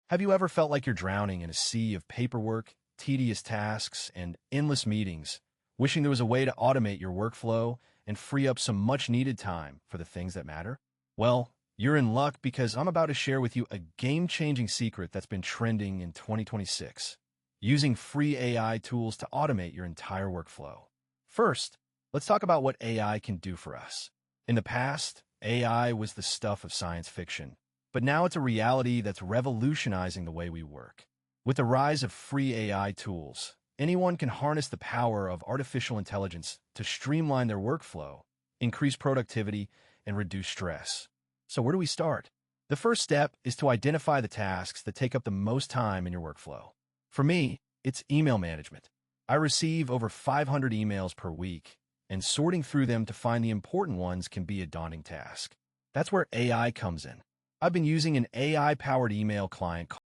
Have you ever felt like you're drowning in a sea of paperwork, tedious tasks, and endless meetings, wishing there was a way to automate your workflow and free up some much-needed time for the things that matter? Well, you're in luck because I'm about to share with you a game-changing secret that's been trending in 2026, using free AI tools to automate your entire workflow. First, let's talk about what AI can do for us. In the past, AI was the stuff of science fiction, but now it's a reality that's revolutionizing the way we work. With the rise of free AI tools, anyone can harness the power of artificial intelligence to streamline their workflow, increase productivity, and reduce stress. So where do we start? The first step is to identify the tasks that take up the most time in your workflow. For me, it's email management. I receive over 500 emails per week, and sorting through them to find the important ones can be a daunting task. That's where AI comes in. I've been using an AI-powered email client called